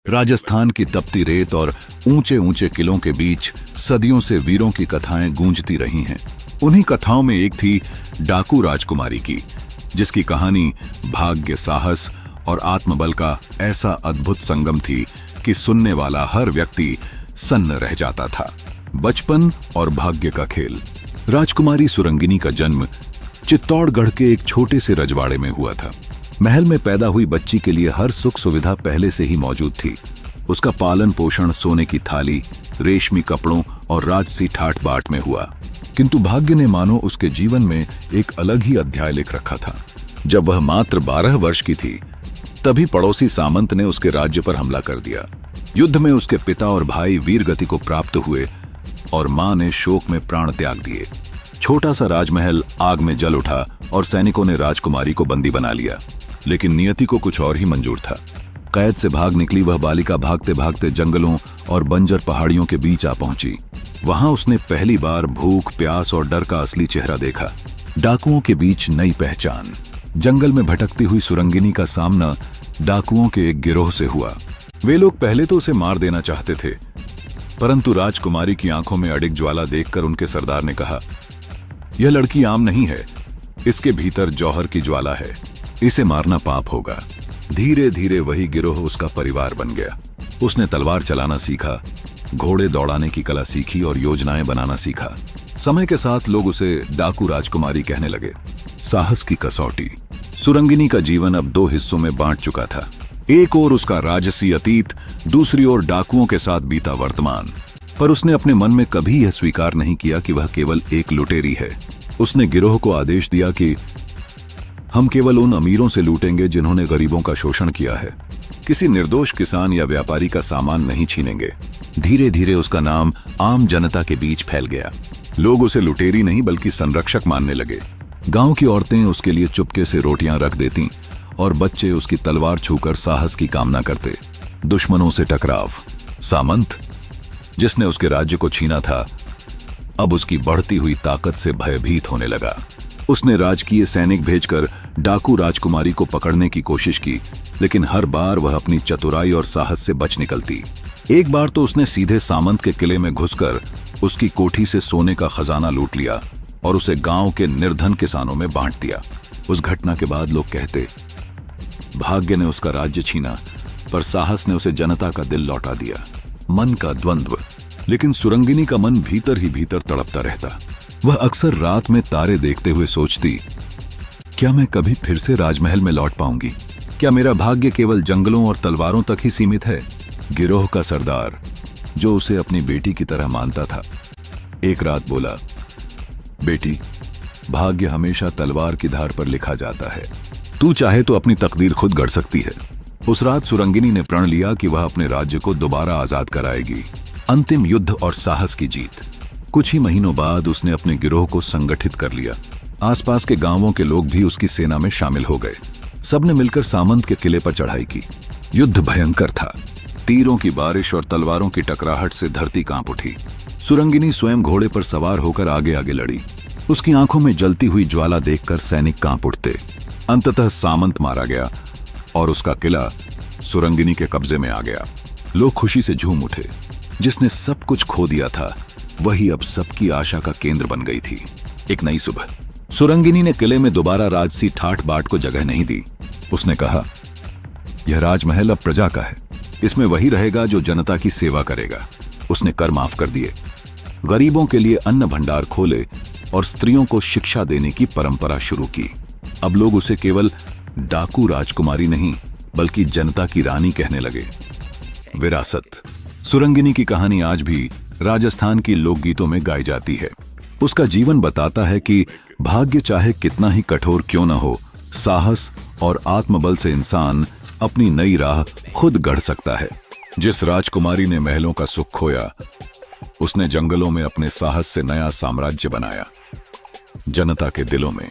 राजस्थान की तपती रेत और ऊंचे ऊंचे किलों के बीच सदियों से वीरों की कथाएं गूंजती रही हैं। उन्हीं कथाओं में एक थी डाकू राजकुमारी की, जिसकी कहानी भाग्य, साहस और आत्मबल का ऐसा अद्भुत संगम थी कि सुनने वाला हर व्यक्ति सन्न रह जाता था। बचपन और भाग्य का खेल। राजकुमारी सुरंगिनी का जन्म चित्तौड़गढ़ के एक छोटे से रजवाड़े में हुआ था। महल में पैदा हुई बच्ची के लिए हर सुख सुविधा पहले से ही मौजूद थी। उसका पालन पोषण सोने की थाली, रेशमी कपड़ों और राजसी ठाट बाट में हुआ। किंतु भाग्य ने मानो उसके जीवन में एक अलग ही अध्याय लिख रखा था। जब वह मात्र 12 वर्ष की थी, तभी पड़ोसी सामंत ने उसके राज्य पर हमला कर दिया। युद्ध में उसके पिता और भाई वीरगति को प्राप्त हुए और मां ने शोक में प्राण त्याग दिए। छोटा सा राजमहल आग में जल उठा और सैनिकों ने राजकुमारी को बंदी बना लिया। लेकिन नियति को कुछ और ही मंजूर था। कैद से भाग निकली वह बालिका भागते भागते जंगलों और बंजर पहाड़ियों के बीच आ पहुंची। वहां उसने पहली बार भूख, प्यास और डर का असली चेहरा देखा। डाकुओं के बीच नई पहचान। जंगल में भटकती हुई सुरंगिनी का सामना डाकुओं के एक गिरोह से हुआ। वे लोग पहले तो उसे मार देना चाहते थे, परंतु राजकुमारी की आंखों में अडिग ज्वाला देखकर उनके सरदार ने कहा, यह लड़की आम नहीं है, इसके भीतर जौहर की ज्वाला है, इसे मारना पाप होगा। धीरे धीरे वही गिरोह उसका परिवार बन गया। उसने तलवार चलाना सीखा, घोड़े दौड़ाने की कला सीखी और योजनाएं बनाना सीखा। समय के साथ लोग उसे डाकू राजकुमारी कहने लगे। साहस की कसौटी। सुरंगिनी का जीवन अब 2 हिस्सों में बांट चुका था। एक ओर उसका राजसी अतीत, दूसरी ओर डाकुओं के साथ बीता वर्तमान। पर उसने अपने मन में कभी यह स्वीकार नहीं किया कि वह केवल एक लुटेरी है। उसने गिरोह को आदेश दिया कि हम केवल उन अमीरों से लूटेंगे जिन्होंने गरीबों का शोषण किया है। किसी निर्दोष किसान या व्यापारी का सामान नहीं छीनेंगे। धीरे धीरे उसका नाम आम जनता के बीच फैल गया। लोग उसे लुटेरी नहीं बल्कि संरक्षक मानने लगे। गांव की औरतें उसके लिए चुपके से रोटियां रख देतीं और बच्चे उसकी तलवार छूकर साहस की कामना करते। दुश्मनों से टकराव। सामंत, जिसने उसके राज्य को छीना था, अब उसकी बढ़ती हुई ताकत से भयभीत होने लगा। उसने राजकीय सैनिक भेजकर डाकू राजकुमारी को पकड़ने की कोशिश की, लेकिन हर बार वह अपनी चतुराई और साहस से बच निकलती। एक बार तो उसने सीधे सामंत के किले में घुसकर उसकी कोठी से सोने का खजाना लूट लिया और उसे गांव के निर्धन किसानों में बांट दिया। उस घटना के बाद लोग कहते, भाग्य ने उसका राज्य छीना, पर साहस ने उसे जनता का दिल लौटा दिया। मन का द्वंद्व। लेकिन सुरंगिनी का मन भीतर ही भीतर तड़पता रहता। वह अक्सर रात में तारे देखते हुए सोचती, क्या मैं कभी फिर से राजमहल में लौट पाऊंगी? क्या मेरा भाग्य केवल जंगलों और तलवारों तक ही सीमित है? गिरोह का सरदार, जो उसे अपनी बेटी की तरह मानता था, एक रात बोला, बेटी, भाग्य हमेशा तलवार की धार पर लिखा जाता है। तू चाहे तो अपनी तकदीर खुद गढ़ सकती है। उस रात सुरंगिनी ने प्रण लिया कि वह अपने राज्य को दोबारा आजाद कराएगी। अंतिम युद्ध और साहस की जीत। कुछ ही महीनों बाद उसने अपने गिरोह को संगठित कर लिया। आसपास के गांवों के लोग भी उसकी सेना में शामिल हो गए। सबने मिलकर सामंत के किले पर चढ़ाई की। युद्ध भयंकर था। तीरों की बारिश और तलवारों की टकराहट से धरती कांप उठी। सुरंगिनी स्वयं घोड़े पर सवार होकर आगे आगे लड़ी। उसकी आंखों में जलती हुई ज्वाला देखकर सैनिक कांप उठते। अंततः सामंत मारा गया और उसका किला सुरंगिनी के कब्जे में आ गया। लोग खुशी से झूम उठे। जिसने सब कुछ खो दिया था, वही अब सबकी आशा का केंद्र बन गई थी। एक नई सुबह। सुरंगिनी ने किले में दोबारा राजसी ठाट बाट को जगह नहीं दी। उसने कहा, यह राजमहल अब प्रजा का है। इसमें वही रहेगा जो जनता की सेवा करेगा। उसने कर माफ कर दिए, गरीबों के लिए अन्न भंडार खोले और स्त्रियों को शिक्षा देने की परंपरा शुरू की। अब लोग उसे केवल डाकू राजकुमारी नहीं बल्कि जनता की रानी कहने लगे। विरासत। सुरंगिनी की कहानी आज भी राजस्थान की लोकगीतों में गाई जाती है। उसका जीवन बताता है कि भाग्य चाहे कितना ही कठोर क्यों न हो, साहस और आत्मबल से इंसान अपनी नई राह खुद गढ़ सकता है। जिस राजकुमारी ने महलों का सुख खोया, उसने जंगलों में अपने साहस से नया साम्राज्य बनाया। जनता के दिलों में